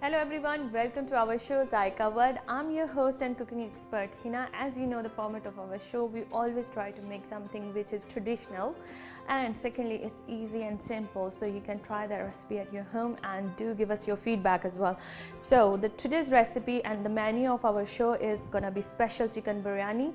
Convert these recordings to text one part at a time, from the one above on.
Hello everyone, welcome to our show Zyka World. I'm your host and cooking expert Hina. As you know the format of our show, we always try to make something which is traditional, and secondly it's easy and simple, so you can try that recipe at your home and do give us your feedback as well. So today's recipe and the menu of our show is gonna be special chicken biryani.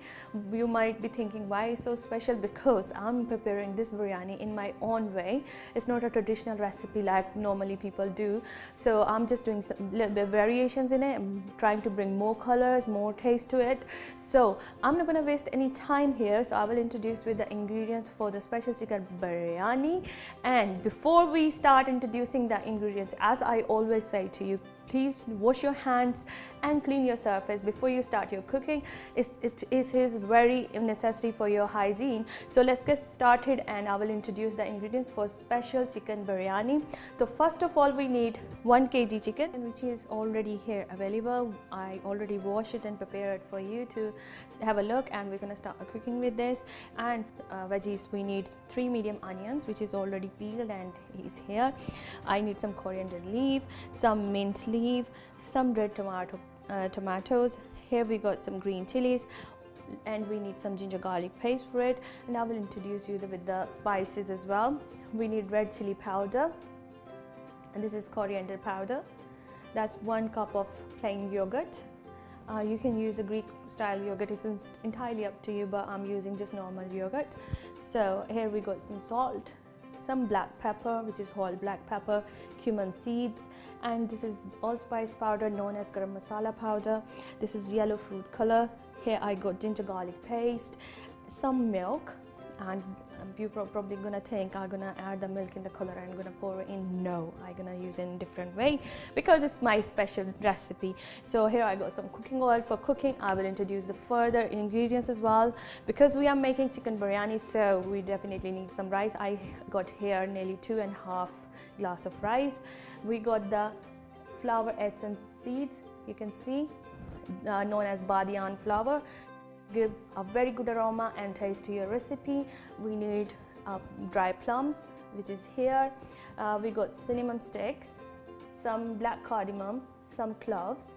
You might be thinking why it's so special, because I'm preparing this biryani in my own way. It's not a traditional recipe like normally people do, so I'm just doing some little bit of variations in it. I'm trying to bring more colors, more taste to it. So I'm not going to waste any time here, so I will introduce with the ingredients for the special chicken biryani. And before we start introducing the ingredients, as I always say to you, please wash your hands and clean your surface before you start your cooking. It is very necessary for your hygiene. So let's get started, and I will introduce the ingredients for special chicken biryani. So first of all, we need 1 kg chicken, which is already here available. I already wash it and prepare it for you to have a look, and we're going to start cooking with this. And veggies, we need 3 medium onions, which is already peeled and is here. I need some coriander leaf, some mint leaf, some red tomatoes. Here we got some green chilies, and we need some ginger garlic paste for it. And I will introduce you with the spices as well. We need red chili powder, and this is coriander powder. That's 1 cup of plain yogurt. You can use a Greek style yogurt, it's entirely up to you, but I'm using just normal yogurt. So here we got some salt, some black pepper, which is whole black pepper, cumin seeds, and this is allspice powder known as garam masala powder. This is yellow fruit color. Here I got ginger garlic paste, some milk, and you're probably gonna think I'm gonna add the milk in the color and I'm gonna pour it in. No, I'm gonna use it in a different way because it's my special recipe. So here I got some cooking oil for cooking. I will introduce the further ingredients as well, because we are making chicken biryani, so we definitely need some rice. I got here nearly 2.5 glass of rice. We got the flower essence seeds, you can see, known as badiyan flower. Give a very good aroma and taste to your recipe. We need dry plums, which is here. We got cinnamon sticks, some black cardamom, some cloves,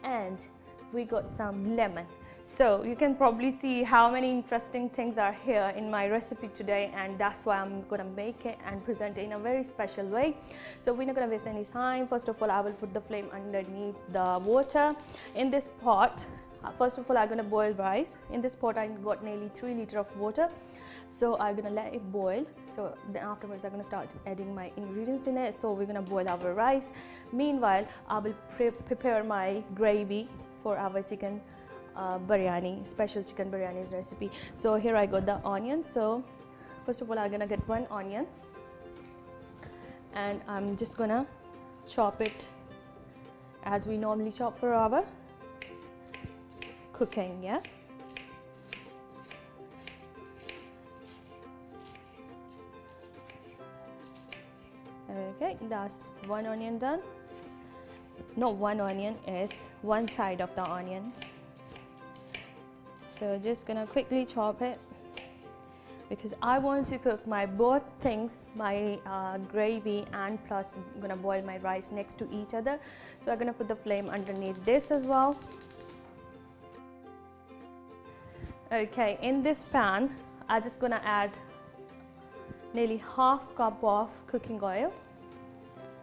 and we got some lemon. So you can probably see how many interesting things are here in my recipe today, and that's why I'm gonna make it and present it in a very special way. So we're not gonna waste any time. First of all, I will put the flame underneath the water. In this pot, first of all, I'm gonna boil rice. In this pot, I got nearly 3 liters of water. So I'm gonna let it boil. So then afterwards, I'm gonna start adding my ingredients in it. So we're gonna boil our rice. Meanwhile, I will prepare my gravy for our chicken biryani, special chicken biryani's recipe. So here I got the onion. So first of all, I'm gonna get 1 onion, and I'm just gonna chop it as we normally chop for our cooking. Yeah, okay, that's 1 onion done. Not 1 onion, is 1 side of the onion. So just gonna quickly chop it, because I want to cook my both things, my gravy, and plus I'm gonna boil my rice next to each other. So I'm gonna put the flame underneath this as well. Okay, in this pan, I'm just gonna add nearly 1/2 cup of cooking oil.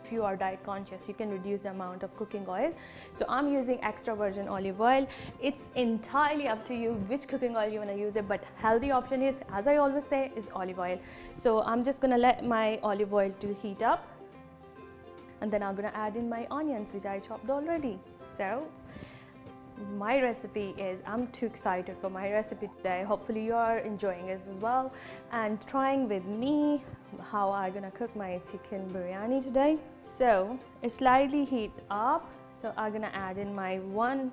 If you are diet conscious, you can reduce the amount of cooking oil. So I'm using extra virgin olive oil. It's entirely up to you which cooking oil you wanna use it, but healthy option is, as I always say, is olive oil. So I'm just gonna let my olive oil to heat up, and then I'm gonna add in my onions, which I chopped already. So my recipe is, I'm too excited for my recipe today. Hopefully you are enjoying it as well and trying with me how I'm gonna cook my chicken biryani today. So it's slightly heat up, so I'm gonna add in my 1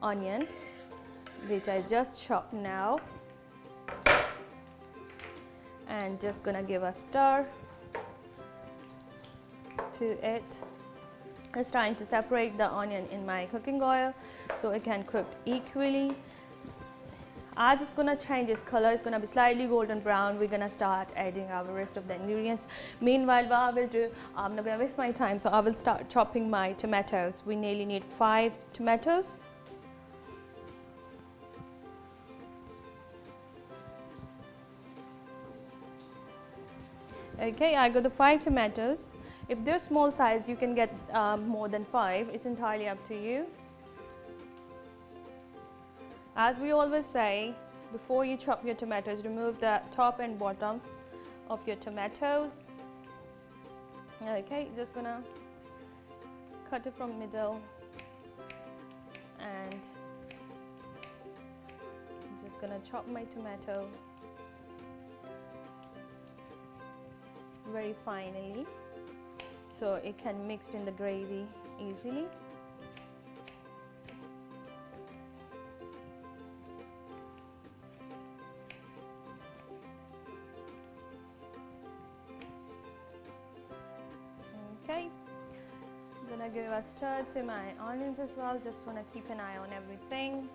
onion, which I just chopped now, and just gonna give a stir to it. Just trying to separate the onion in my cooking oil so it can cook equally. As it's gonna change its color, it's gonna be slightly golden brown, we're gonna start adding our rest of the ingredients. Meanwhile, what I will do, I'm not gonna waste my time, so I will start chopping my tomatoes. We nearly need 5 tomatoes. Okay, I got the 5 tomatoes. If they're small size, you can get more than 5. It's entirely up to you. As we always say, before you chop your tomatoes, remove the top and bottom of your tomatoes. Okay, just gonna cut it from middle and just gonna chop my tomato very finely so it can mix in the gravy easily. Okay, I'm gonna give a stir to my onions as well. Just wanna keep an eye on everything.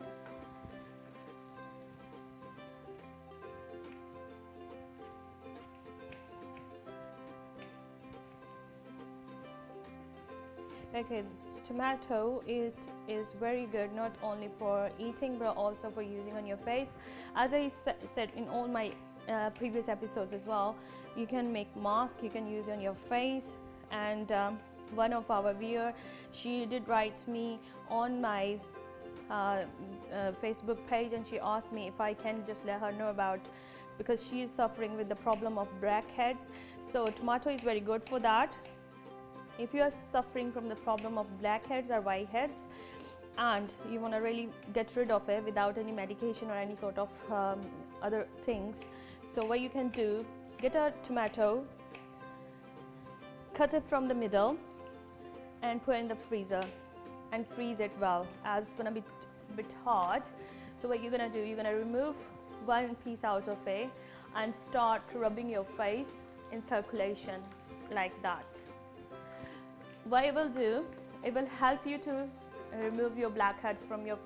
Okay, this tomato, it is very good not only for eating but also for using on your face. As I said in all my previous episodes as well, you can make mask, you can use on your face. And one of our viewer, she did write me on my Facebook page, and she asked me if I can just let her know about, because she is suffering with the problem of blackheads. So tomato is very good for that. If you are suffering from the problem of blackheads or whiteheads and you want to really get rid of it without any medication or any sort of other things, so what you can do, get a tomato, cut it from the middle and put it in the freezer and freeze it well, as it's going to be a bit hard. So what you're going to do, you're going to remove one piece out of it and start rubbing your face in circulation like that. What it will do, it will help you to remove your blackheads from your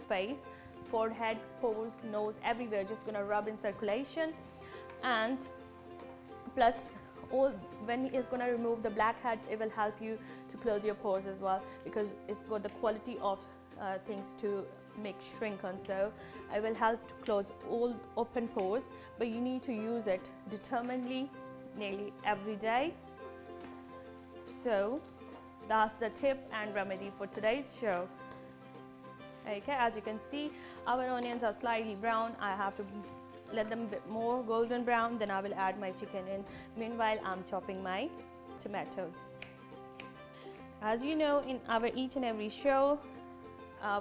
face, forehead, pores, nose, everywhere. Just gonna rub in circulation, and plus when it's gonna remove the blackheads, it will help you to close your pores as well, because it's got the quality of things to make shrink on. So it will help to close all open pores, but you need to use it determinedly nearly every day. So that's the tip and remedy for today's show. Okay, as you can see, our onions are slightly brown. I have to let them a bit more golden brown, then I will add my chicken in. Meanwhile, I'm chopping my tomatoes. As you know, in our each and every show,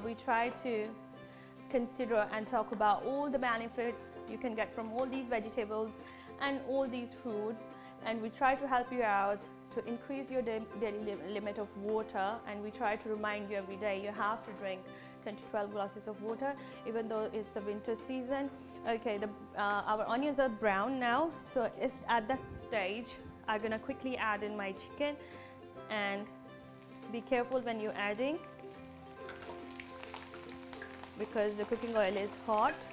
we try to consider and talk about all the benefits you can get from all these vegetables and all these foods, and we try to help you out to increase your daily limit of water, and we try to remind you every day you have to drink 10 to 12 glasses of water, even though it's a winter season. Okay, our onions are brown now, so it's at this stage I'm gonna quickly add in my chicken, and be careful when you're adding because the cooking oil is hot.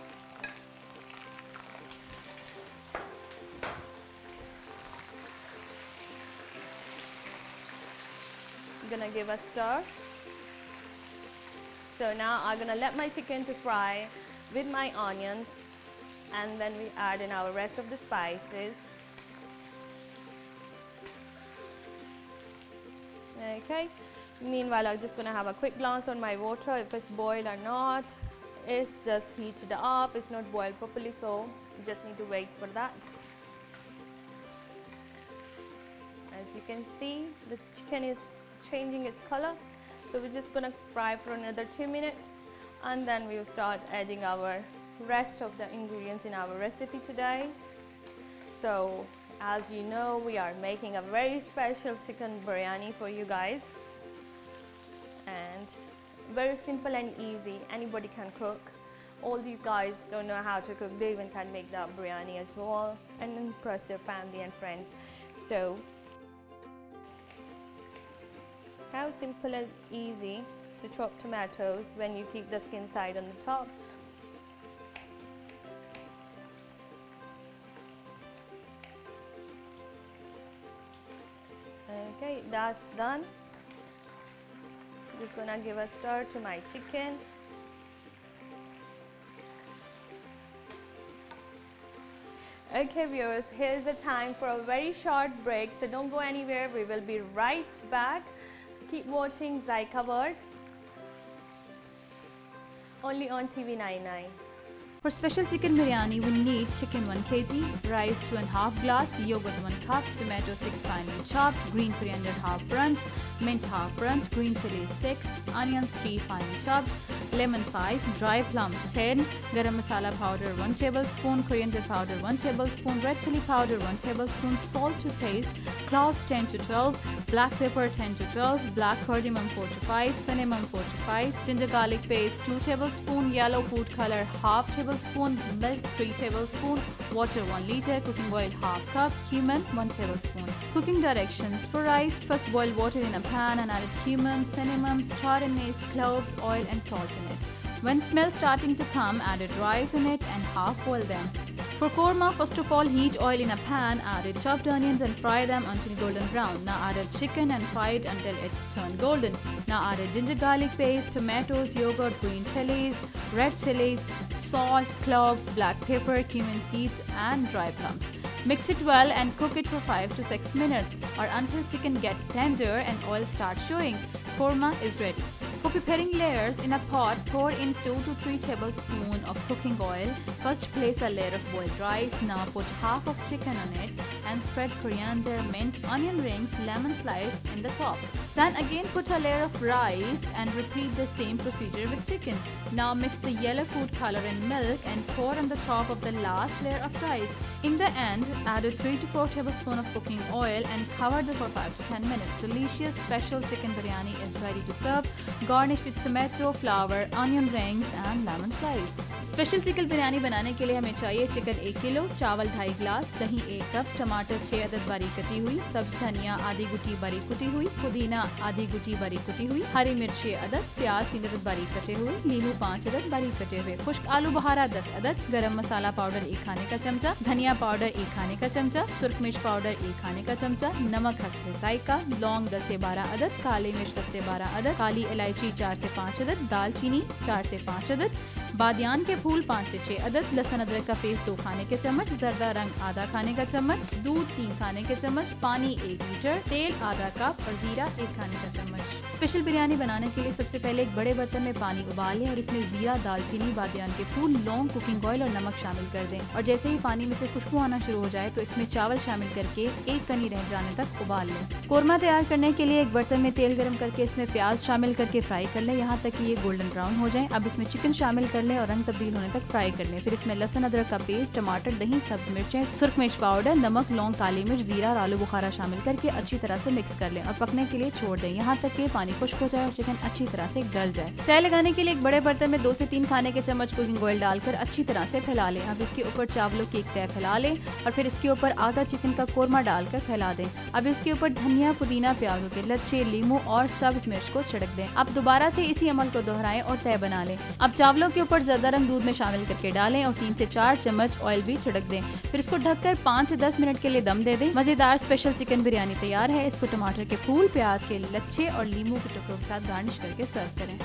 Gonna give a stir. So now I'm gonna let my chicken to fry with my onions, and then we add in our rest of the spices. Okay, meanwhile I'm just gonna have a quick glance on my water, if it's boiled or not. It's just heated up, it's not boiled properly, so you just need to wait for that. As you can see, the chicken is changing its color, so we're just going to fry for another 2 minutes, and then we'll start adding our rest of the ingredients in our recipe today. So as you know, we are making a very special chicken biryani for you guys, and very simple and easy, anybody can cook. All these guys don't know how to cook, they even can make the biryani as well and impress their family and friends. So how simple and easy to chop tomatoes when you keep the skin side on the top. just done. Just gonna give a stir to my chicken. Okay viewers, here's the time for a very short break, so don't go anywhere. We will be right back. Keep watching Zyka World only on TV99. For special chicken biryani, we need chicken 1 kg, rice 2.5 glass, yogurt 1 cup, tomato 6 finely chopped, green coriander half burnt, mint half burnt, green chili 6, onions 3 finely chopped, lemon 5, dry plum 10, garam masala powder 1 tablespoon, coriander powder 1 tablespoon, red chili powder 1 tablespoon, salt to taste, cloves 10 to 12, black pepper 10 to 12, black cardamom 4 to 5, cinnamon 4 to 5, ginger garlic paste 2 tablespoon, yellow food color half tablespoon, milk 3 tablespoon, water 1 liter, cooking oil half cup, cumin 1 tablespoon. Cooking directions: for rice, first boil water in a pan and add cumin, cinnamon, star anise, cloves, oil and salt in it. When smell starting to come, add rice in it and half boil them. For korma, first of all heat oil in a pan, add chopped onions and fry them until golden brown. Now add chicken and fry it until it's turned golden. Now add ginger garlic paste, tomatoes, yogurt, green chilies, red chilies, salt, cloves, black pepper, cumin seeds and dry plums. Mix it well and cook it for 5 to 6 minutes or until chicken gets tender and oil starts showing. Korma is ready. For preparing layers, in a pot, pour in 2 to 3 tablespoons of cooking oil. First place a layer of boiled rice. Now put half of chicken on it and spread coriander, mint, onion rings, lemon slice in the top. Then again put a layer of rice and repeat the same procedure with chicken. Now mix the yellow food color and milk and pour on the top of the last layer of rice. In the end, add 3 to 4 tablespoons of cooking oil and cover this for 5 to 10 minutes. Delicious special chicken biryani is ready to serve. Garnish with tomato, flour, onion rings and lemon slice. Special chicken biryani बनाने के लिए हमें चाहिए chicken 1 kilo, चावल 2.5 गिलास, दही 1 cup, टमाटर 6 अदद बारीक कटी हुई, सब्ज धनिया आधी गुटी बारीक कुटी हुई, पुदीना आधी गुटी बारीक कुटी हुई, हरी मिर्च 6 अदद, प्याज 3 अदद बारीक कटे हुए, नींबू 5 अदद बारीक कटे हुए, खुश्क आलू बहारा 10 अदद, गरम मसाला पाउडर 1 खाने का चमचा, धनिया पाउडर 1 खाने का चमचा, सुर्ख मिर्च पाउडर 1 खाने का चमचा, नमक हस्ब जायका, लौंग 10 से 12 अदद, काली मिर्च 10 से 12 अदद, काली इलायची 4 से 5 अदद, दालचीनी 4 से 5 अदद, बादियान के फूल 5 से 6 अदद, लहसुन अदरक का पेस्ट 2 खाने के चम्मच, जर्दा रंग आधा खाने का चम्मच, दूध 3 खाने के चम्मच, पानी 1 लीटर, तेल आधा कप और जीरा 1 खाने का चम्मच। स्पेशल बिरयानी बनाने के लिए सबसे पहले एक बड़े बर्तन में पानी उबाल लें और इसमें जीरा, दालचीनी, बादियान के फूल, लौंग, कुकिंग ऑयल और नमक शामिल कर दें और जैसे ही पानी में से खुशबू आना शुरू हो जाए तो इसमें चावल शामिल करके एक कनी रह जाने तक उबाल लें। कोरमा तैयार करने के लिए एक बर्तन में तेल गर्म करके इसमें प्याज शामिल करके फ्राई कर लें यहाँ तक कि ये गोल्डन ब्राउन हो जाए। अब इसमें चिकन शामिल कर लें और रंग तब्दील होने तक फ्राई कर लें। फिर इसमें लहसुन अदरक का पेस्ट, टमाटर, दही, सब्ज मिर्चें, सुर्ख मिर्च पाउडर, नमक, लौंग, काली मिर्च, जीरा और आलू बुखारा शामिल करके अच्छी तरह से मिक्स कर लें और पकने के लिए छोड़ दें यहाँ तक कि पानी खुश्क हो जाए और चिकन अच्छी तरह से गल जाए। तय लगाने के लिए एक बड़े बर्तन में 2 से 3 खाने के चम्मच कुकिंग ऑयल डालकर अच्छी तरह से फैला लें। अब इसके ऊपर चावलों की एक तय फैला लें और फिर इसके ऊपर आधा चिकन का कोरमा डालकर फैला दें। अब इसके ऊपर धनिया, पुदीना, प्याजों के लच्छे, लीमू और सब्ज मिर्च को छिड़क दें। अब दोबारा से इसी अमल को दोहराएं और तय बना लें। अब चावलों के ऊपर ज़्यादा रंग दूध में शामिल करके डालें और 3 से 4 चम्मच ऑयल भी छिड़क दें। फिर इसको ढककर 5 से 10 मिनट के लिए दम दे दें। मज़ेदार स्पेशल चिकन बिरयानी तैयार है। इसको टमाटर के फूल, प्याज के लच्छे और लीमू के टुकड़ों के साथ गार्निश करके सर्व करें।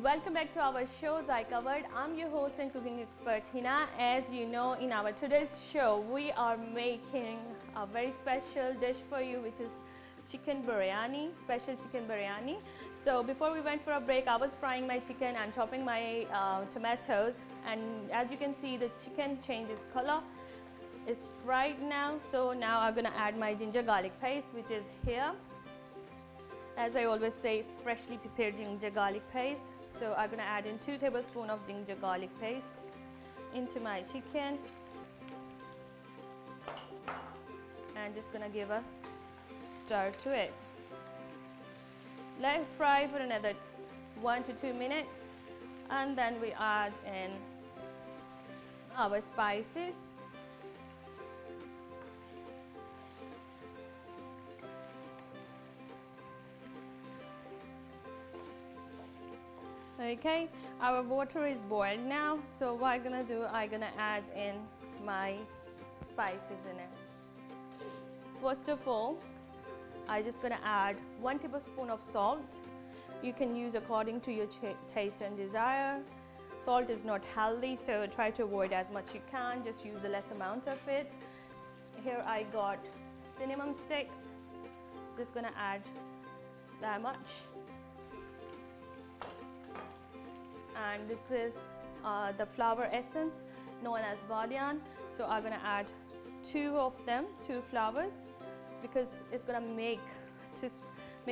Welcome back to our show Zyka World. I'm your host and cooking expert Hina. As you know, in our today's show we are making a very special dish for you, which is chicken biryani, special chicken biryani. So before we went for a break, I was frying my chicken and chopping my tomatoes, and as you can see the chicken changes color. It's fried now, so now I'm gonna add my ginger garlic paste, which is here. As I always say, freshly prepared ginger garlic paste. So I'm gonna add in 2 tablespoons of ginger garlic paste into my chicken and just gonna give a stir to it. Let it fry for another 1 to 2 minutes and then we add in our spices. Okay, our water is boiled now, so what I'm gonna do, I'm gonna add in my spices in it. First of all, I'm just gonna add 1 tablespoon of salt. You can use according to your taste and desire. Salt is not healthy, so try to avoid as much you can, just use a less amount of it. Here I got cinnamon sticks, just gonna add that much. And this is the flower essence known as badian, so I'm gonna add 2 of them, 2 flowers, because it's gonna make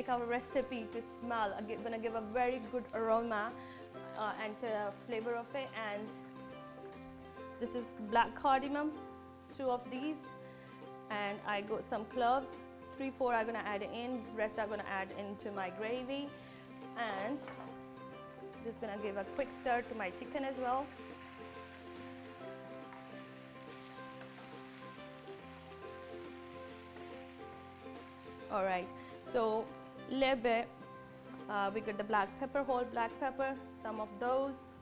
our recipe to smell, gonna give a very good aroma and flavor of it. And this is black cardamom, 2 of these, and I got some cloves, 3-4 I'm gonna add in, rest I'm gonna add into my gravy, and just gonna give a quick stir to my chicken as well. All right, so little bit, we got the black pepper, whole black pepper, some of those,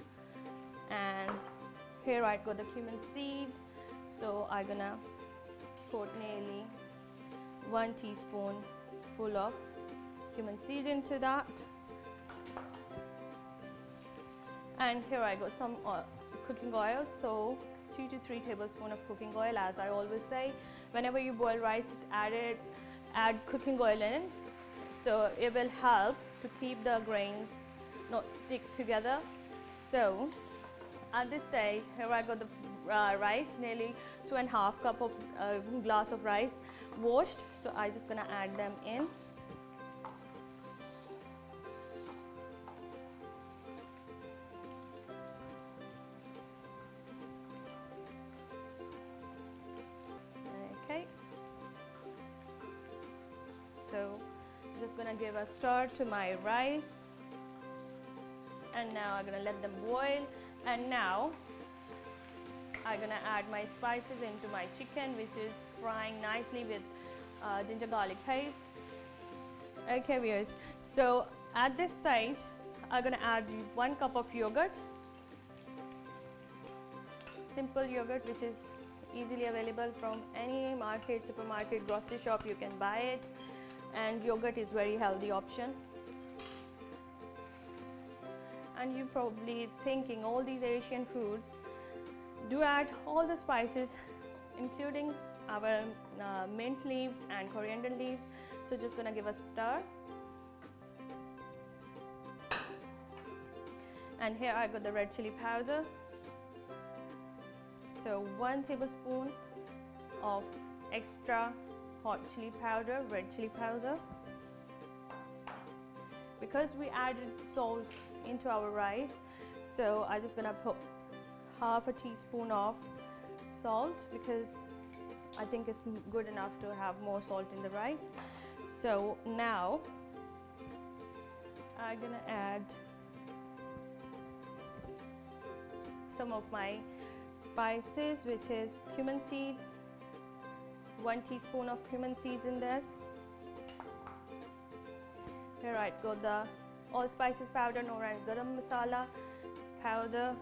and here I got the cumin seed, so I'm gonna put nearly 1 teaspoon full of cumin seed into that. And here I got some cooking oil, so 2 to 3 tablespoons of cooking oil. As I always say, whenever you boil rice, just add cooking oil in, so it will help to keep the grains not stick together. So at this stage, here I got the rice, nearly 2.5 cup of glass of rice washed, so I just gonna add them in. So just gonna give a stir to my rice, and now I'm gonna let them boil, and now I'm gonna add my spices into my chicken, which is frying nicely with ginger garlic paste. Okay viewers, so at this stage I'm gonna add 1 cup of yogurt, simple yogurt, which is easily available from any market, supermarket, grocery shop, you can buy it. And yogurt is very healthy option. And you're probably thinking all these Asian foods do add all the spices, including our mint leaves and coriander leaves. So just gonna give a stir. And here I got the red chili powder. So 1 tablespoon of extra hot chili powder, red chili powder. Because we added salt into our rice, so I'm just gonna put half a teaspoon of salt, because I think it's good enough to have more salt in the rice. So now I'm gonna add some of my spices, which is cumin seeds, 1 teaspoon of cumin seeds in this. Here I got the all spices powder known as garam masala powder,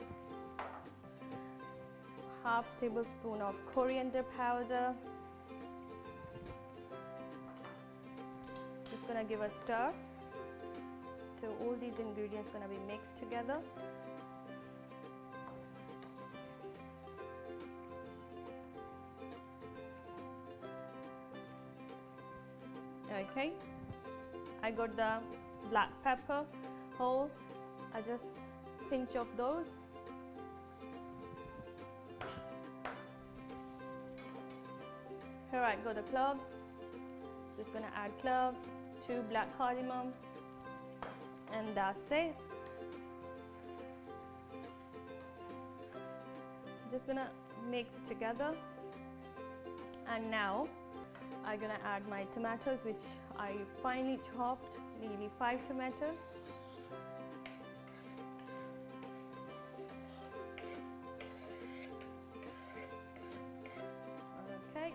half tablespoon of coriander powder. Just gonna give a stir. So all these ingredients gonna be mixed together. Okay, I got the black pepper whole, I just pinch of those. Here I got the cloves, just gonna add cloves, 2 black cardamom, and that's it. Just gonna mix together, and now I'm gonna add my tomatoes, which I finely chopped, nearly 5 tomatoes. Okay.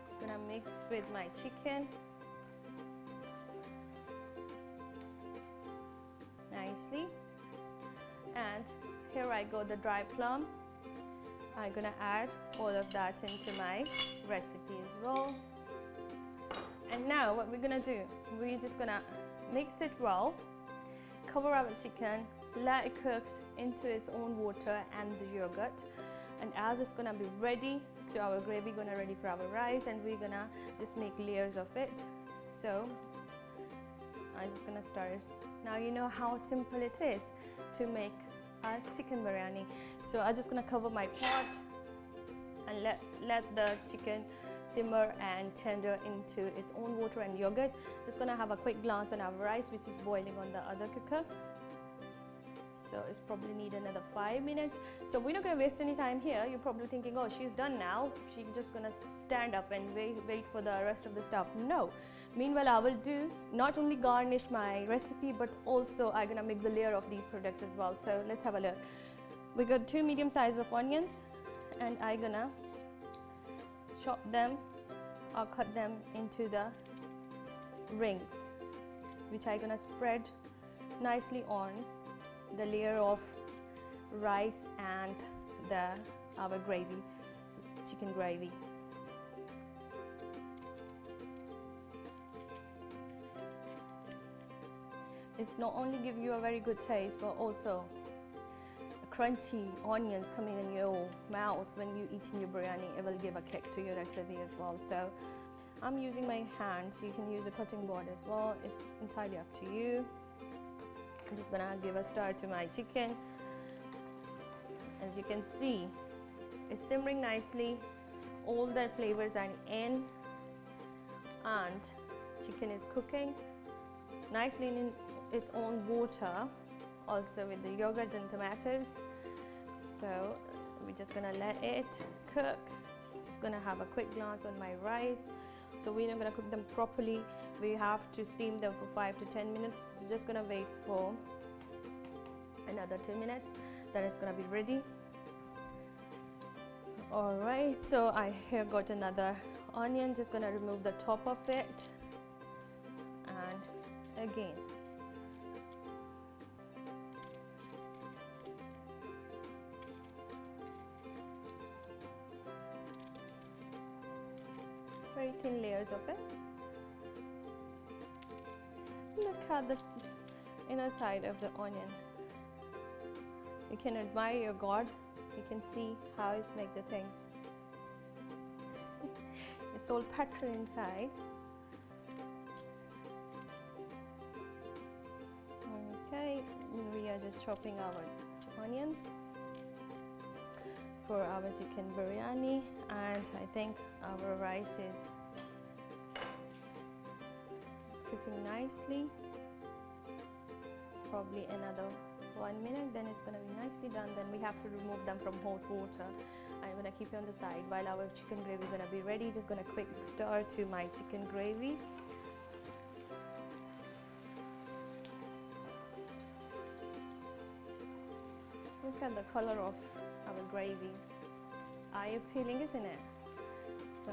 Just gonna mix with my chicken. nicely. And here I go, the dry plum. I'm gonna add all of that into my recipe as well. And now what we're gonna do, we're just gonna mix it well, cover our chicken, let it cook into its own water and the yogurt. And as it's gonna be ready, so our gravy gonna ready for our rice, and we're gonna just make layers of it. So I'm just gonna start it. Now you know how simple it is to make a chicken biryani. So I'm just gonna cover my pot and let the chicken simmer and tender into its own water and yogurt. Just gonna have a quick glance on our rice, which is boiling on the other cooker. So it's probably need another 5 minutes. So we're not gonna waste any time here. You're probably thinking, oh, she's done now. She's just gonna stand up and wait for the rest of the stuff. No. Meanwhile, I will do not only garnish my recipe, but also I'm gonna make the layer of these products as well. So let's have a look. We got 2 medium size of onions, and I'm gonna chop them or cut them into the rings, which I'm gonna spread nicely on the layer of rice and our gravy, chicken gravy. It's not only give you a very good taste, but also crunchy onions coming in your mouth when you eat in your biryani. It will give a kick to your recipe as well. So I'm using my hands. You can use a cutting board as well. It's entirely up to you. I'm just gonna give a stir to my chicken. As you can see, it's simmering nicely. All the flavors are in, and chicken is cooking nicely in its own water, also with the yogurt and tomatoes. So we're just gonna let it cook. Just gonna have a quick glance on my rice. So we're not gonna cook them properly. We have to steam them for 5 to 10 minutes. So just gonna wait for another 2 minutes, then it's gonna be ready. All right, so I here got another onion. Just gonna remove the top of it, and again very thin layers of it. Look at the inner side of the onion. You can admire your God. You can see how it's make the things. It's all pattern inside. Okay, we are just chopping our onions for our chicken biryani, and I think our rice is cooking nicely. Probably another 1 minute, then it's gonna be nicely done. Then we have to remove them from hot water. I'm gonna keep it on the side while our chicken gravy is gonna be ready. Just gonna quick stir to my chicken gravy. Look at the color of our gravy. Eye appealing, isn't it? So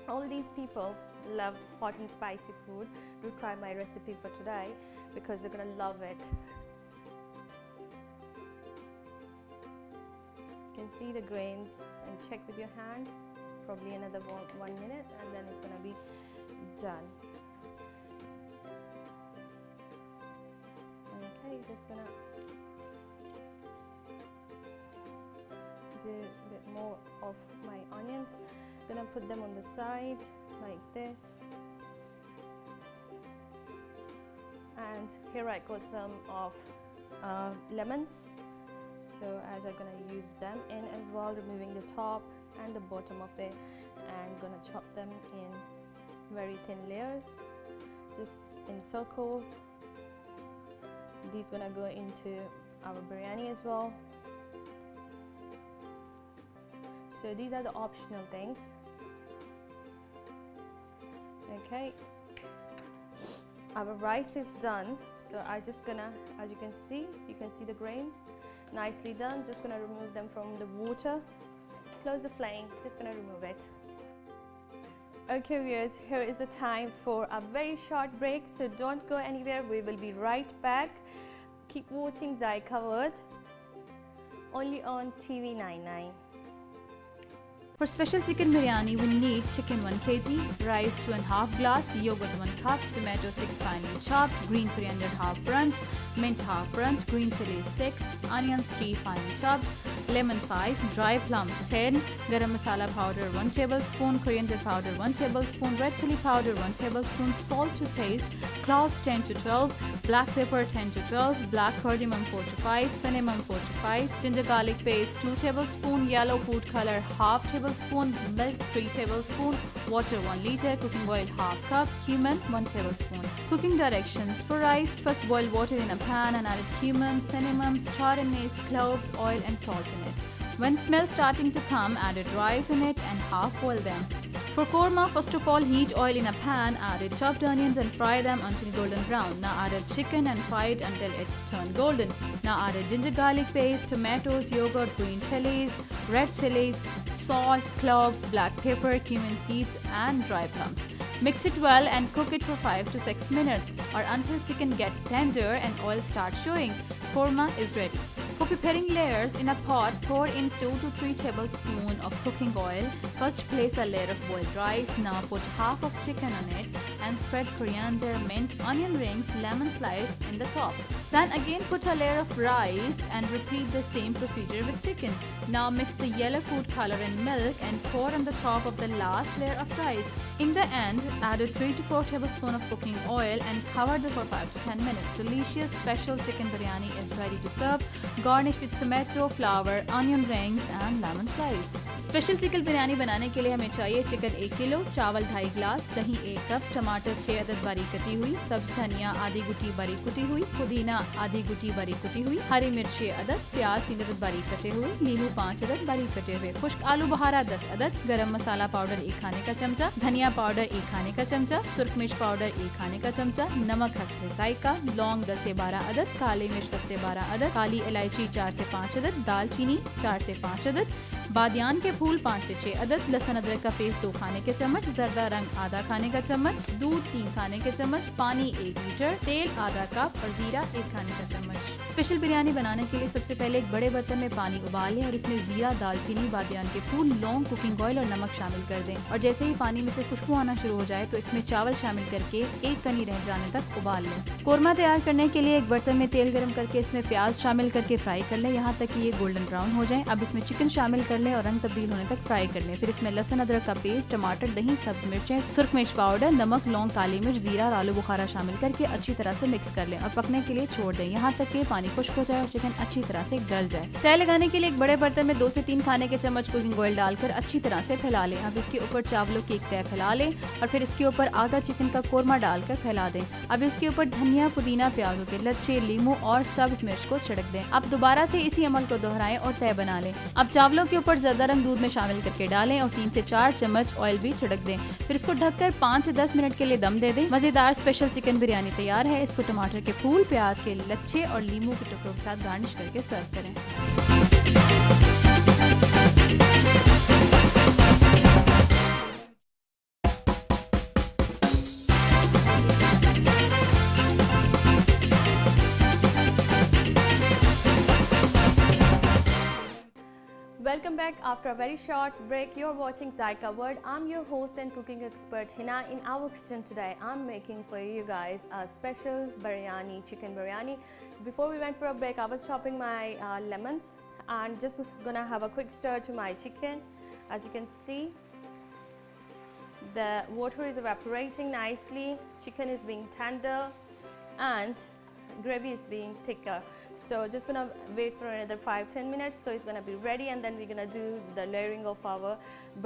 all these people love hot and spicy food. Do try my recipe for today, because they're gonna love it. You can see the grains and check with your hands. Probably another 1 minute, and then it's gonna be done. Okay, just gonna do a bit more of my onions. Gonna put them on the side like this. And here I got some of lemons, so as I'm gonna use them in as well, removing the top and the bottom of it, and gonna chop them in very thin layers, just in circles. These gonna go into our biryani as well. So these are the optional things. Okay, our rice is done, so I just gonna, as you can see the grains nicely done. Just gonna remove them from the water. Close the flame, just gonna remove it. Okay viewers, here is the time for a very short break, so don't go anywhere. We will be right back. Keep watching Zyka World only on TV99. For special chicken biryani, we need chicken 1 kg, rice 2.5 glass, yogurt 1 cup, tomato 6 finely chopped, green coriander half bunch, mint half bunch, green chili 6, onions 3 finely chopped, lemon 5, dry plum 10, garam masala powder 1 tablespoon, coriander powder 1 tablespoon, red chili powder 1 tablespoon, salt to taste, cloves 10 to 12, black pepper 10 to 12, black cardamom 4 to 5, cinnamon 4 to 5, ginger garlic paste 2 tablespoon, yellow food color half tablespoon, milk 3 tablespoon, water 1 liter, cooking oil half cup, cumin 1 tablespoon. Cooking directions: for rice, first boil water in a pan and add cumin, cinnamon, star anise, cloves, oil and salt in it. When smell starting to come, add rice in it and half boil them. For korma, first of all heat oil in a pan, add chopped onions and fry them until golden brown. Now add chicken and fry it until it's turned golden. Now add ginger garlic paste, tomatoes, yogurt, green chilies, red chilies, salt, cloves, black pepper, cumin seeds and dry plums. Mix it well and cook it for 5 to 6 minutes or until chicken gets tender and oil starts showing. Korma is ready. For preparing layers, in a pot, pour in 2 to 3 tablespoons of cooking oil. First place a layer of boiled rice. Now put half of chicken on it and spread coriander, mint, onion rings, lemon slice in the top. Then again put a layer of rice and repeat the same procedure with chicken. Now mix the yellow food color and milk and pour on the top of the last layer of rice. In the end, add 3 to 4 tablespoons of cooking oil and cover this for 5 to 10 minutes. Delicious special chicken biryani is ready to serve. Garnish with tomato, flour, onion rings and lemon slice. Special chicken biryani बनाने के लिए हमें चाहिए chicken 1 kilo, चावल 2.5 गिलास, दही 1 cup, टमाटर 6 अदद बारीक कटी हुई, सब्ज धनिया आधी गुटी बारीक कुटी हुई, पुदीना आधी गुटी बारीक कुटी हुई, हरी मिर्च 6 अदद, प्याज 3 अदद बारीक कटे हुए, नींबू 5 अदद बारीक कटे हुए, खुश्क आलू बहारा 10 अदद, गरम मसाला पाउडर 1 खाने का चमचा, धनिया पाउडर 1 खाने का चमचा, सुर्ख मिर्च पाउडर 1 खाने का चमचा, नमक हस्ब जायका, लौंग 10 से 12 अदद, काली मिर्च 10 से 12 अदद, काली इलायची 4 से 5 अदद, दालचीनी 4 से 5 अदद, बादियान के फूल 5 से 6 अदद, लहसुन अदरक का पेस्ट 2 खाने के चम्मच, जर्दा रंग आधा खाने का चम्मच, दूध 3 खाने के चम्मच, पानी 1 लीटर, तेल आधा कप और जीरा 1 खाने का चम्मच। स्पेशल बिरयानी बनाने के लिए सबसे पहले एक बड़े बर्तन में पानी उबाल लें और इसमें जीरा, दालचीनी, बादियान के फूल, लौंग, कुकिंग ऑयल और नमक शामिल कर दें और जैसे ही पानी में से खुशबू आना शुरू हो जाए तो इसमें चावल शामिल करके एक कनी रह जाने तक उबाल लें। कोरमा तैयार करने के लिए एक बर्तन में तेल गर्म करके इसमें प्याज शामिल करके फ्राई कर लें यहाँ तक कि ये गोल्डन ब्राउन हो जाए। अब इसमें चिकन शामिल कर लें और रंग तब्दील होने तक फ्राई कर लें। फिर इसमें लहसुन अदरक का पेस्ट, टमाटर, दही, सब्ज मिर्चें, सुर्ख मिर्च पाउडर, नमक, लौंग, काली मिर्च, जीरा और आलू बुखारा शामिल करके अच्छी तरह से मिक्स कर लें और पकने के लिए छोड़ दें यहाँ तक कि पानी खुश्क हो जाए और चिकन अच्छी तरह से गल जाए। तय लगाने के लिए एक बड़े बर्तन में 2 से 3 खाने के चम्मच कुकिंग ऑयल डालकर अच्छी तरह से फैला लें। अब इसके ऊपर चावलों की एक तय फैला लें और फिर इसके ऊपर आधा चिकन का कोरमा डालकर फैला दें। अब इसके ऊपर धनिया, पुदीना, प्याजों के लच्छे, लीमू और सब्ज मिर्च को छिड़क दें। अब दोबारा से इसी अमल को दोहराएं और तय बना लें। अब चावलों के ऊपर जर्दा रंग दूध में शामिल करके डालें और 3 से 4 चम्मच ऑयल भी छिड़क दें। फिर इसको ढककर 5 से 10 मिनट के लिए दम दे दें। मजेदार स्पेशल चिकन बिरयानी तैयार है। इसको टमाटर के फूल, प्याज के लच्छे और लीमू के टुकड़ों के साथ गार्निश करके सर्व करें। Welcome back after a very short break. You're watching Zyka World. I'm your host and cooking expert Hina. In our kitchen today, I'm making for you guys a special biryani, chicken biryani. Before we went for a break, I was chopping my lemons and just gonna have a quick stir to my chicken. As you can see, the water is evaporating nicely, chicken is being tender and gravy is being thicker. So just gonna wait for another 5-10 minutes so it's gonna be ready, and then we're gonna do the layering of our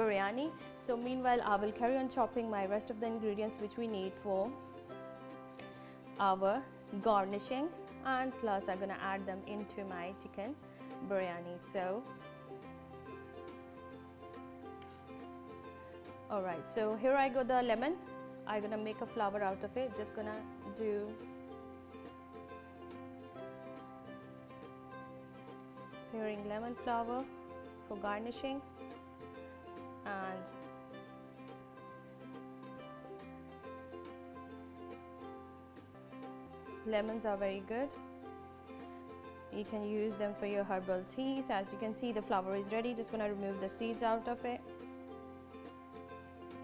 biryani. So meanwhile I will carry on chopping my rest of the ingredients which we need for our garnishing, and plus I'm gonna add them into my chicken biryani. So alright, so here I got the lemon. I'm gonna make a flower out of it. Just gonna do pouring lemon flower for garnishing, and lemons are very good. You can use them for your herbal teas. As you can see, the flour is ready. Just gonna remove the seeds out of it.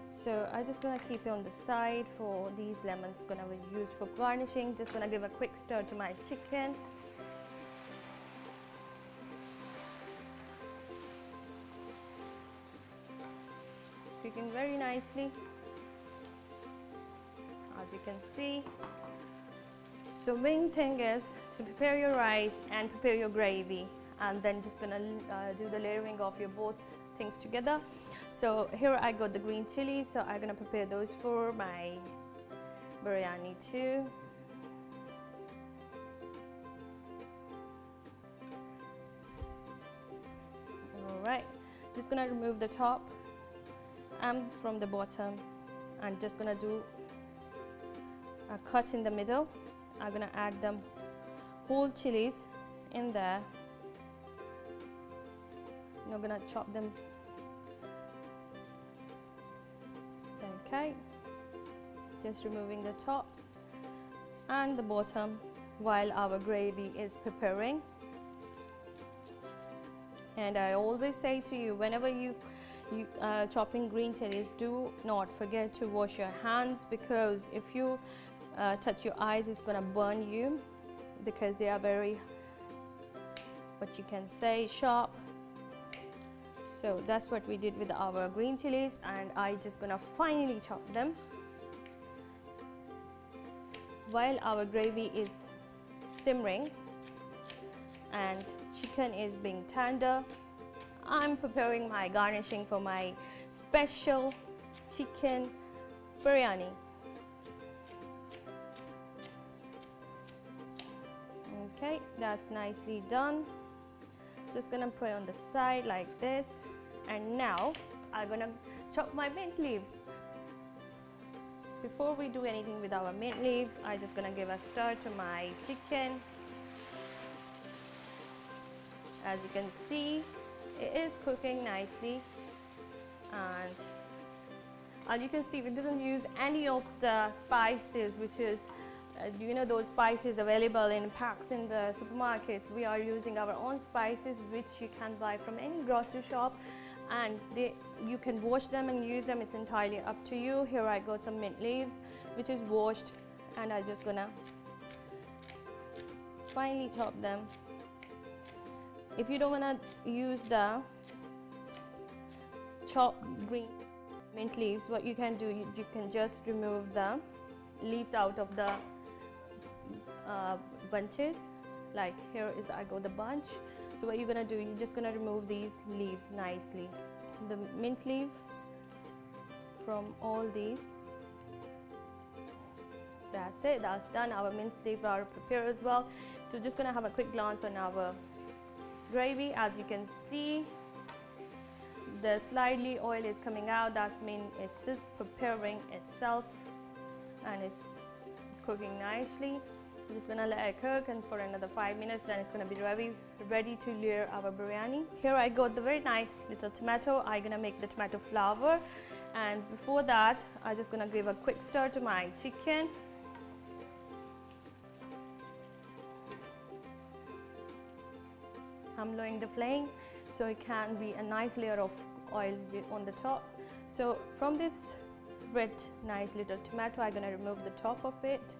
So I'm just gonna keep it on the side for these lemons. Gonna be used for garnishing. Just gonna give a quick stir to my chicken. Cooking very nicely, as you can see. So main thing is to prepare your rice and prepare your gravy, and then just gonna do the layering of your both things together. So here I got the green chilies, so I'm gonna prepare those for my biryani too. Alright, just gonna remove the top and from the bottom, and just gonna do a cut in the middle. I'm gonna add them whole chilies in there. You're gonna chop them. Okay, just removing the tops and the bottom while our gravy is preparing. And I always say to you, whenever you chopping green chilies, do not forget to wash your hands, because if you touch your eyes, it's gonna burn you, because they are very, what you can say, sharp. So that's what we did with our green chilies, and I just gonna finely chop them while our gravy is simmering and chicken is being tender. I'm preparing my garnishing for my special chicken biryani. Okay, that's nicely done. Just gonna put it on the side like this, and now I'm gonna chop my mint leaves. Before we do anything with our mint leaves, I'm just gonna give a stir to my chicken. As you can see, it is cooking nicely, and you can see we didn't use any of the spices, which is you know, those spices available in packs in the supermarkets. We are using our own spices, which you can buy from any grocery shop, and you can wash them and use them. It's entirely up to you. Here I got some mint leaves, which is washed, and I'm just gonna finely chop them. If you don't want to use the chopped green mint leaves, what you can do, you can just remove the leaves out of the bunches. Like here is I got the bunch. So what you're gonna do, you're just gonna remove these leaves nicely, the mint leaves from all these. That's it, that's done. Our mint leaves are prepared as well. So just gonna have a quick glance on our gravy. As you can see, the slightly oil is coming out. That means it's just preparing itself and it's cooking nicely. We're just gonna let it cook, and for another 5 minutes, then it's gonna be ready to layer our biryani. Here I got the very nice little tomato. I'm gonna make the tomato flour, and before that, I'm just gonna give a quick stir to my chicken. I'm lowering the flame so it can be a nice layer of oil on the top. So from this red nice little tomato, I'm gonna remove the top of it,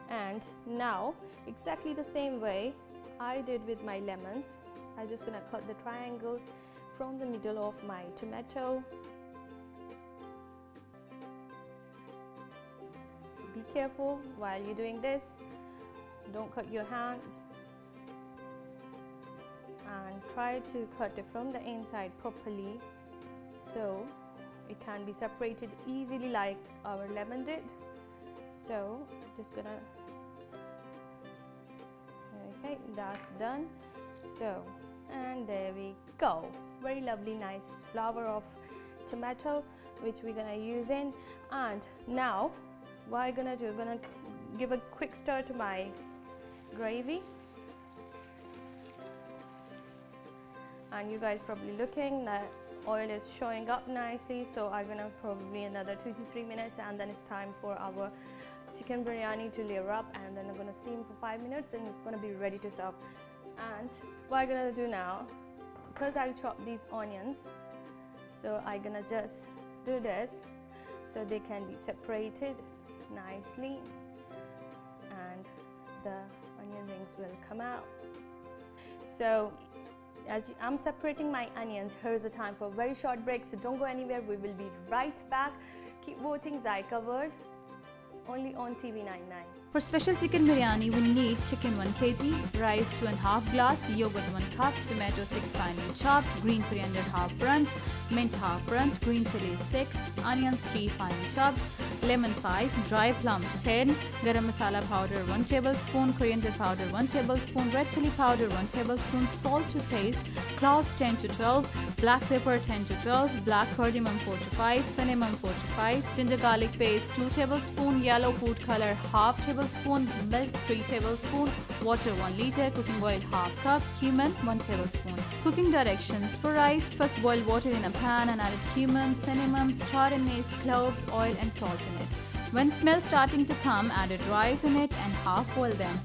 and now exactly the same way I did with my lemons, I'm just gonna cut the triangles from the middle of my tomato. Be careful while you're doing this, don't cut your hands, and try to cut it from the inside properly so it can be separated easily like our lemon did. So just gonna, okay, that's done. So, and there we go, very lovely nice flour of tomato which we're gonna use in. And now what I'm gonna do, I'm gonna give a quick stir to my gravy. And you guys probably looking that oil is showing up nicely, so I'm gonna probably another 2 to 3 minutes, and then it's time for our chicken biryani to layer up, and then I'm gonna steam for 5 minutes and it's gonna be ready to serve. And what I'm gonna do now, because I chop these onions, so I'm gonna just do this so they can be separated nicely and the onion rings will come out. So I'm separating my onions, here's the time for a very short break, so don't go anywhere. We will be right back. Keep watching Zyka World only on TV99. For special chicken biryani, we need chicken 1 kg, rice 2½ glass, yogurt 1 cup, tomato 6 finely chopped, green coriander half bunch, mint half bunch, green chilies 6, onions 3 finely chopped, lemon 5, dry plum 10, garam masala powder 1 tablespoon, coriander powder 1 tablespoon, red chili powder 1 tablespoon, salt to taste, cloves 10 to 12, black pepper 10 to 12, black cardamom 4 to 5, cinnamon 4 to 5, ginger garlic paste 2 tablespoon, yellow food color half tablespoon, milk 3 tablespoon, water 1 liter, cooking oil half cup, cumin 1 tablespoon. Cooking directions: for rice, first boil water in a pan and add cumin, cinnamon, star anise, cloves, oil and salt in it. When smell starting to come, add rice in it and half boil them.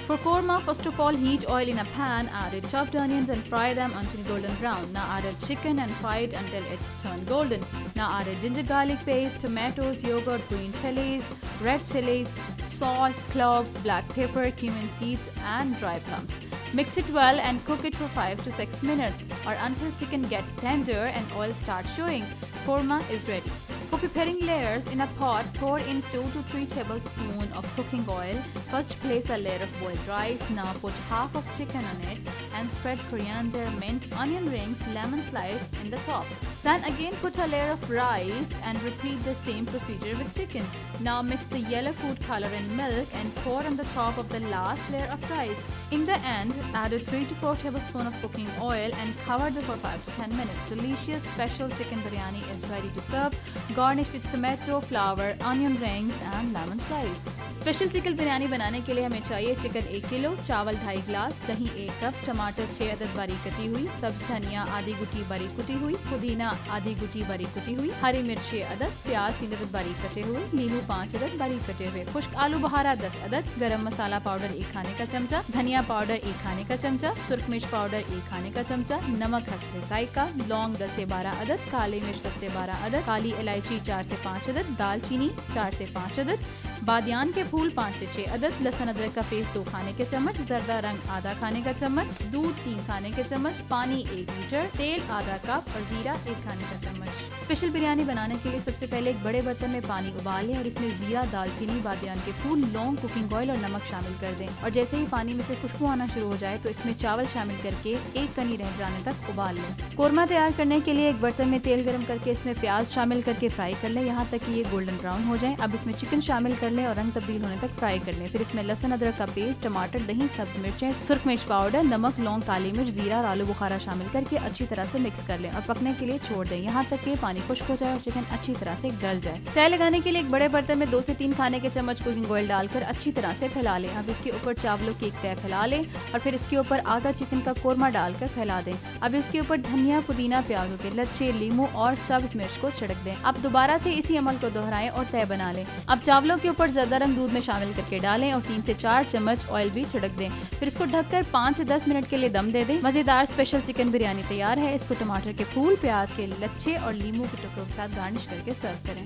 For korma, first of all heat oil in a pan, add chopped onions and fry them until golden brown. Now add chicken and fry it until it's turned golden. Now add ginger garlic paste, tomatoes, yogurt, green chilies, red chilies, salt, cloves, black pepper, cumin seeds and dry plums. Mix it well and cook it for 5 to 6 minutes or until chicken gets tender and oil starts showing. Korma is ready. For preparing layers, in a pot, pour in 2 to 3 tablespoons of cooking oil. First place a layer of boiled rice. Now put half of chicken on it and spread coriander, mint, onion rings, lemon slice in the top. Then again put a layer of rice and repeat the same procedure with chicken. Now mix the yellow food color in milk and pour on the top of the last layer of rice. In the end, add 3 to 4 tablespoons of cooking oil and cover this for 5 to 10 minutes. Delicious special chicken biryani is ready to serve. Garnish with tomato, flour, onion rings and lemon slice. Special chicken biryani बनाने के लिए हमें चाहिए chicken 1 kilo, चावल 2.5 गिलास, दही 1 cup, टमाटर 6 अदद बारीक कटी हुई, सब्ज धनिया आधी गुटी बारीक कुटी हुई, पुदीना आधी गुटी बारीक कुटी हुई, हरी मिर्च 6 अदद, प्याज 3 अदद बारीक कटे हुए, नींबू 5 अदद बारीक कटे हुए, खुश्क आलू बहारा 10 अदद, गरम मसाला पाउडर 1 खाने का चमचा, धनिया पाउडर 1 खाने का चमचा, सुर्ख मिर्च पाउडर 1 खाने का चमचा, नमक हस्बे जायका, लौंग 10 से 12 अदद, काली मिर्च 10 से 12 अदद, काली इलायची 4 से 5 अदद, दालचीनी 4 से 5 अदद, बादियान के फूल 5 से 6 अदद, लहसुन अदरक का पेस्ट 2 खाने के चम्मच, जर्दा रंग आधा खाने का चम्मच, दूध 3 खाने के चम्मच, पानी 1 लीटर, तेल आधा कप और जीरा 1 खाने का चम्मच। स्पेशल बिरयानी बनाने के लिए सबसे पहले एक बड़े बर्तन में पानी उबाल लें और इसमें जीरा, दालचीनी, बादियान के फूल, लौंग, कुकिंग ऑयल और नमक शामिल कर दें और जैसे ही पानी में से खुशबू आना शुरू हो जाए तो इसमें चावल शामिल करके एक कनी रह जाने तक उबाल लें। कोरमा तैयार करने के लिए एक बर्तन में तेल गर्म करके इसमें प्याज शामिल करके फ्राई कर लें यहाँ तक कि ये गोल्डन ब्राउन हो जाए। अब इसमें चिकन शामिल कर लें और रंग तब्दील होने तक फ्राई कर लें। फिर इसमें लहसुन अदरक का पेस्ट, टमाटर, दही, सब्ज मिर्चें, सुर्ख मिर्च पाउडर, नमक, लौंग, काली मिर्च, जीरा और आलू बुखारा शामिल करके अच्छी तरह से मिक्स कर लें और पकने के लिए छोड़ दें यहाँ तक कि पानी खुश्क हो जाए और चिकन अच्छी तरह से गल जाए। तय लगाने के लिए एक बड़े बर्तन में 2 से 3 खाने के चम्मच कुकिंग ऑयल डालकर अच्छी तरह से फैला लें। अब इसके ऊपर चावलों की एक तय फैला लें और फिर इसके ऊपर आधा चिकन का कोरमा डालकर फैला दें। अब इसके ऊपर धनिया, पुदीना, प्याजों के लच्छे, लीमू और सब्ज मिर्च को छिड़क दें। अब दोबारा से इसी अमल को दोहराएं और तय बना लें। अब चावलों के ऊपर ज़्यादा रंग दूध में शामिल करके डालें और 3 से 4 चम्मच ऑयल भी छिड़क दें। फिर इसको ढककर 5 से 10 मिनट के लिए दम दे दें। मज़ेदार स्पेशल चिकन बिरयानी तैयार है। इसको टमाटर के फूल, प्याज के लच्छे और लीमू के टुकड़ों के साथ गार्निश करके सर्व करें।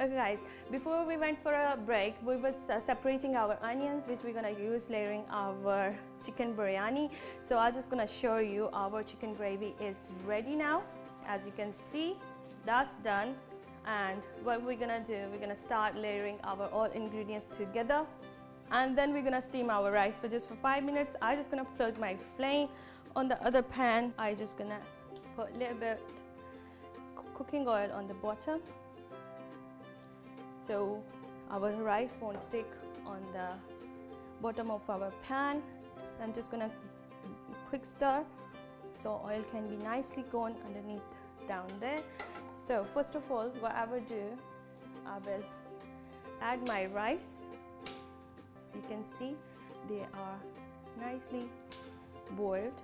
Okay guys, before we went for a break, we were separating our onions which we're going to use layering our chicken biryani. So I'm just going to show you our chicken gravy is ready now. As you can see, that's done. And what we're going to do, we're going to start layering our all ingredients together. And then we're going to steam our rice for just 5 minutes. I'm just going to close my flame. On the other pan, I'm just going to put a little bit cooking oil on the bottom, so our rice won't stick on the bottom of our pan. I'm just gonna quick stir so oil can be nicely gone underneath down there. So first of all, what I will do, I will add my rice. So you can see they are nicely boiled.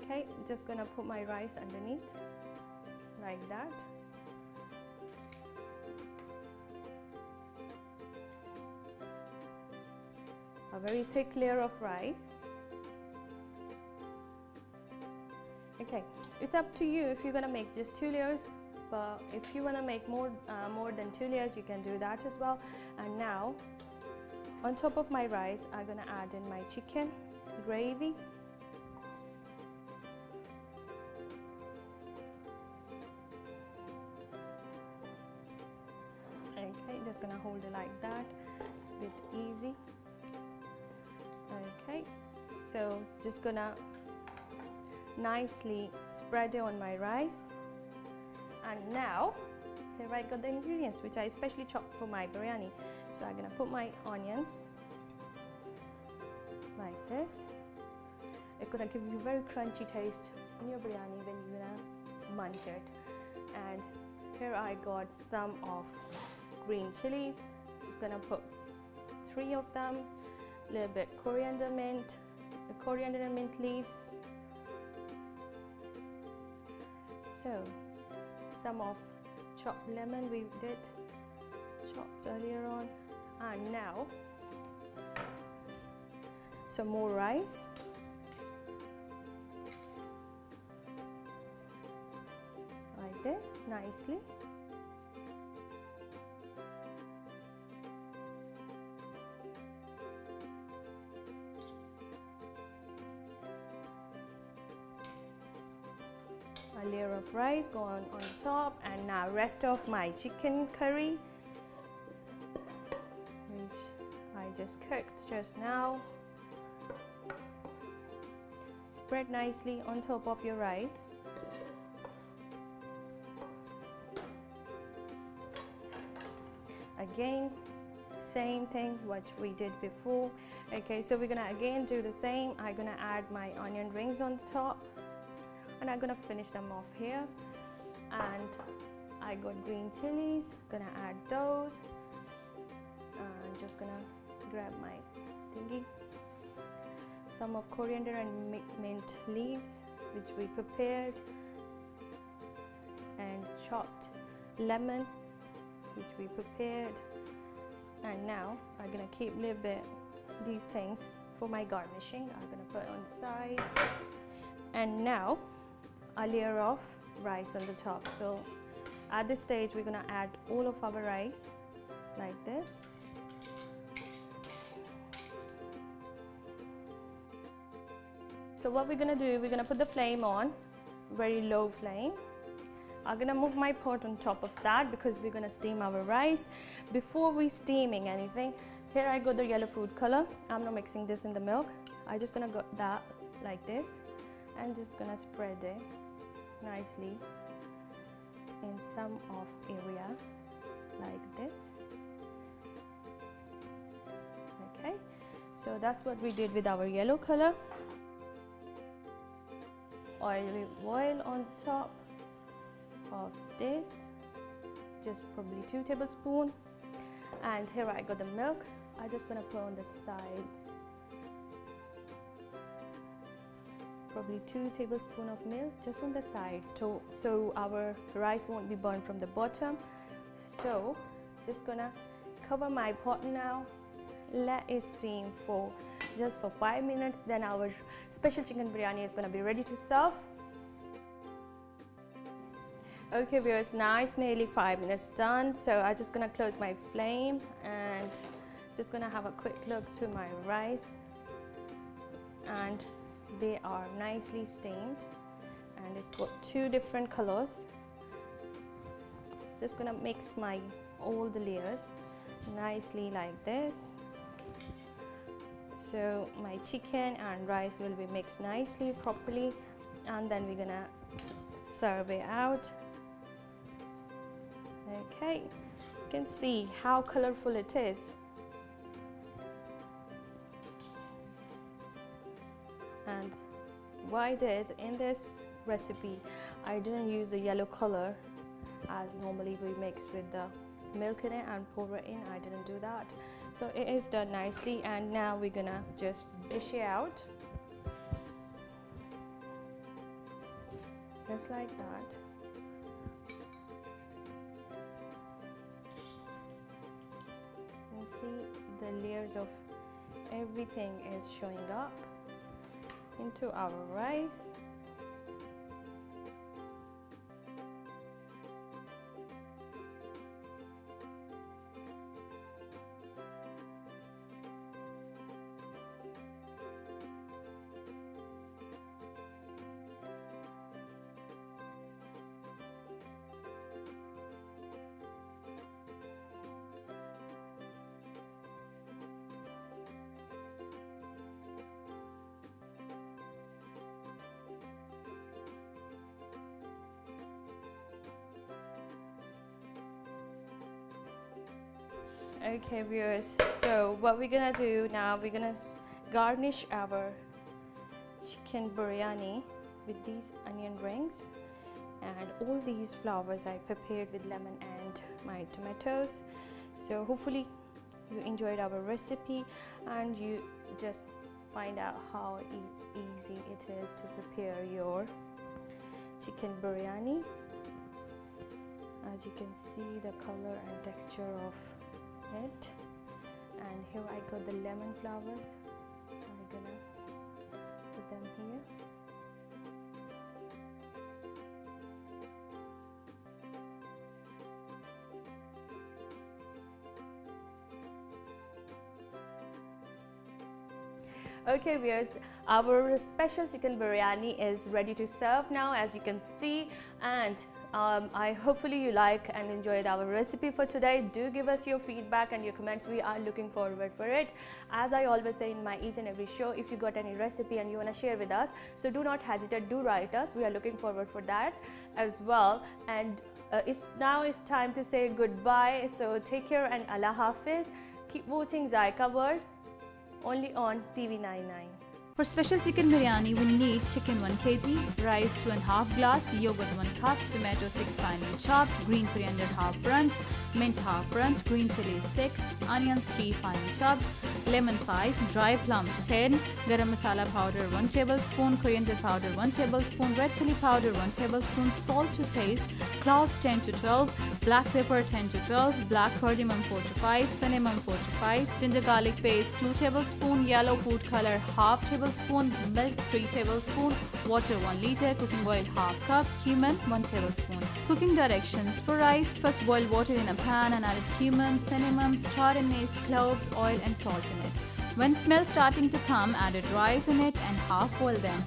Okay, just gonna put my rice underneath like that. A very thick layer of rice. Okay, it's up to you if you're gonna make just 2 layers, but if you wanna make more than 2 layers, you can do that as well. And now, on top of my rice, I'm gonna add in my chicken gravy. Okay, just gonna hold it like that. It's a bit easy. Okay, so just gonna nicely spread it on my rice. And now here I got the ingredients which I especially chopped for my biryani. So I'm gonna put my onions like this. It's gonna give you very crunchy taste in your biryani when you're gonna munch it. And here I got some of green chilies. Just gonna put 3 of them. A little bit coriander and mint leaves. So some of chopped lemon we did chopped earlier on, and now some more rice. Like this, nicely. A layer of rice go on top, and now rest of my chicken curry, which I just cooked just now. Spread nicely on top of your rice. Again, same thing what we did before. Okay, so we're gonna again do the same. I'm gonna add my onion rings on the top, and I'm gonna finish them off here. And I got green chilies, gonna add those. I'm just gonna grab my thingy. Some of coriander and mint leaves, which we prepared, and chopped lemon, which we prepared. And now I'm gonna keep a little bit these things for my garnishing. I'm gonna put it on the side. And now a layer of rice on the top. So at this stage we're gonna add all of our rice like this. So what we're gonna do, we're gonna put the flame on very low flame. I'm gonna move my pot on top of that because we're gonna steam our rice. Before we steaming anything, here I got the yellow food color. I'm not mixing this in the milk. I just gonna got that like this, and just gonna spread it nicely in some of area like this. Okay, so that's what we did with our yellow color. Olive oil on the top of this, just probably 2 tablespoons. And here I got the milk. I just gonna put on the sides probably 2 tablespoons of milk just on the side, so our rice won't be burned from the bottom. So just gonna cover my pot now, let it steam for just for 5 minutes, then our special chicken biryani is gonna be ready to serve. Okay viewers, now it's nearly 5 minutes done, so I'm just gonna close my flame and just gonna have a quick look to my rice, and they are nicely steamed and it's got 2 different colors. Just gonna mix all the layers nicely like this. So my chicken and rice will be mixed nicely, properly, and then we're gonna serve it out. Okay, you can see how colorful it is. And what I did in this recipe, I didn't use the yellow color as normally we mix with the milk in it and pour it in. I didn't do that. So it is done nicely, and now we're gonna just dish it out just like that. You can see the layers of everything is showing up into our rice. Okay viewers, so what we're gonna do now, we're gonna garnish our chicken biryani with these onion rings, and all these flowers I prepared with lemon and my tomatoes. So hopefully you enjoyed our recipe and you just find out how easy it is to prepare your chicken biryani. As you can see the color and texture of it, and here I got the lemon flowers. I'm gonna put them here. Okay viewers, our special chicken biryani is ready to serve now, as you can see, and I hopefully you like and enjoyed our recipe for today. Do give us your feedback and your comments. We are looking forward for it. As I always say in my each and every show, if you got any recipe and you want to share with us, so do not hesitate, do write us. We are looking forward for that as well. And it's time to say goodbye. So take care and Allah Hafiz. Keep watching Zyka World only on TV99. For special chicken biryani, we need chicken 1 kg, rice 2½ glass, yogurt 1 cup, tomato 6 finely chopped, green coriander half bunch, mint half bunch, green chili 6, onions 3 finely chopped, lemon 5, dry plum 10, garam masala powder 1 tablespoon, coriander powder 1 tablespoon, red chili powder 1 tablespoon, salt to taste, cloves 10 to 12, black pepper 10 to 12, black cardamom 4 to 5, cinnamon 4 to 5, ginger garlic paste 2 tablespoon, yellow food color half tablespoon, milk 3 tablespoon, water 1 liter, cooking oil half cup, cumin 1 tablespoon. Cooking directions: for rice, first boil water in a pan and add cumin, cinnamon, star anise, cloves, oil and salt in it. When smell starting to come, add rice in it and half boil them.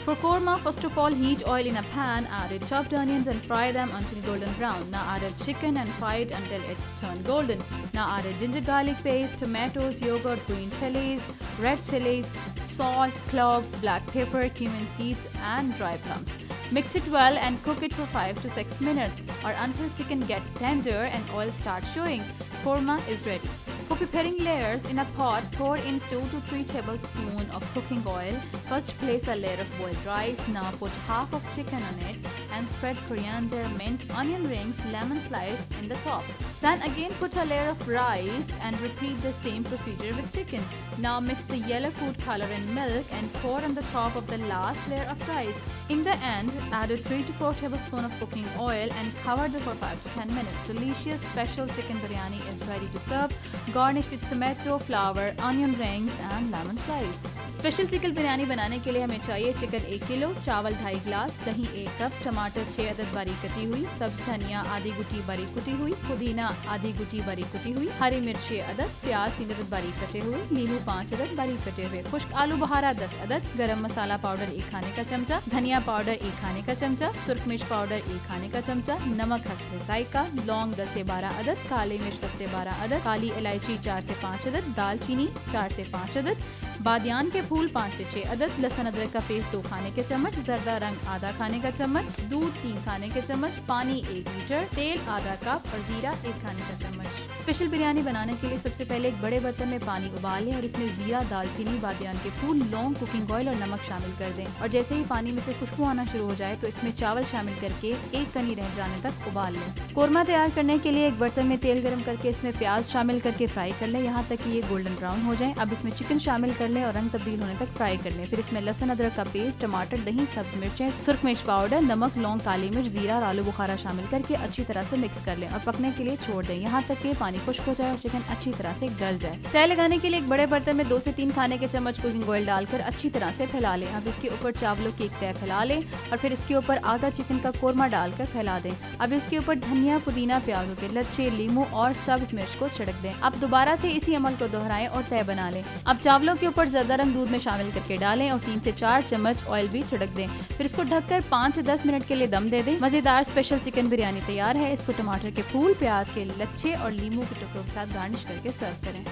For korma, first of all heat oil in a pan, add chopped onions and fry them until golden brown. Now add chicken and fry it until it's turned golden. Now add ginger garlic paste, tomatoes, yogurt, green chilies, red chilies, salt, cloves, black pepper, cumin seeds and dry plums. Mix it well and cook it for 5 to 6 minutes or until chicken gets tender and oil starts showing. Korma is ready. For preparing layers, in a pot, pour in 2 to 3 tablespoons of cooking oil. First place a layer of boiled rice. Now put half of chicken on it and spread coriander, mint, onion rings, lemon slice in the top. Then again put a layer of rice and repeat the same procedure with chicken. Now mix the yellow food color and milk and pour on the top of the last layer of rice. In the end, add 3 to 4 tablespoons of cooking oil and cover it for 5 to 10 minutes. Delicious special chicken biryani is ready to serve. Garnish with tomato, flour, onion rings and lemon slice. Special chicken biryani बनाने के लिए हमें चाहिए chicken 1 kilo, चावल 2.5 गिलास, दही 1 cup, टमाटर 6 अदद बारीक कटी हुई, सब्ज धनिया आधी गुटी बारीक कुटी हुई, पुदीना आधी गुटी बारीक कुटी हुई, हरी मिर्च 6 अदद, प्याज 3 अदद बारीक कटे हुए, नींबू 5 अदद बारीक कटे हुए, खुश्क आलू बहारा 10 अदद, गरम मसाला पाउडर 1 खाने का चमचा, धनिया पाउडर 1 खाने का चमचा, सुर्ख मिर्च पाउडर 1 खाने का चमचा, नमक हस्ब जायका, लौंग 10 से 12 अदद, काली मिर्च 10 से 12 अदद, काली इलायची 4 से 5 अदद, दालचीनी 4 से 5 अदद, बादियान के फूल 5 से 6 अदद, लहसुन अदरक का पेस्ट 2 खाने के चम्मच, जर्दा रंग आधा खाने का चम्मच, दूध 3 खाने के चम्मच, पानी 1 लीटर, तेल आधा कप और जीरा 1 खाने का चम्मच। स्पेशल बिरयानी बनाने के लिए सबसे पहले एक बड़े बर्तन में पानी उबाल लें और इसमें जीरा, दालचीनी, बादियान के फूल, लौंग, कुकिंग ऑयल और नमक शामिल कर दें और जैसे ही पानी में से खुशबू आना शुरू हो जाए तो इसमें चावल शामिल करके एक कनी रह जाने तक उबाल लें। कोरमा तैयार करने के लिए एक बर्तन में तेल गर्म करके इसमें प्याज शामिल करके फ्राई कर लें यहाँ तक कि ये गोल्डन ब्राउन हो जाए। अब इसमें चिकन शामिल कर लें और रंग तब्दील होने तक फ्राई कर लें। फिर इसमें लहसुन अदरक का पेस्ट, टमाटर, दही, सब्ज मिर्चें, सुर्ख मिर्च पाउडर, नमक, लौंग, काली मिर्च, जीरा और आलू बुखारा शामिल करके अच्छी तरह से मिक्स कर लें और पकने के लिए छोड़ दें यहाँ तक कि पानी खुश्क हो जाए और चिकन अच्छी तरह से गल जाए। तय लगाने के लिए एक बड़े बर्तन में 2 से 3 खाने के चम्मच कुकिंग ऑयल डालकर अच्छी तरह से फैला लें। अब इसके ऊपर चावलों की एक तय फैला लें और फिर इसके ऊपर आधा चिकन का कोरमा डालकर फैला दें। अब इसके ऊपर धनिया, पुदीना, प्याजों के लच्छे, लीमू और सब्ज मिर्च को छिड़क दें। अब दोबारा से इसी अमल को दोहराएं और तय बना लें। अब चावलों के ऊपर ज़्यादा रंग दूध में शामिल करके डालें और 3 से 4 चम्मच ऑयल भी छिड़क दें। फिर इसको ढककर 5 से 10 मिनट के लिए दम दे दें। मजेदार स्पेशल चिकन बिरयानी तैयार है। इसको टमाटर के फूल, प्याज के लच्छे और लीमू के टुकड़ों के साथ गार्निश करके सर्व करें।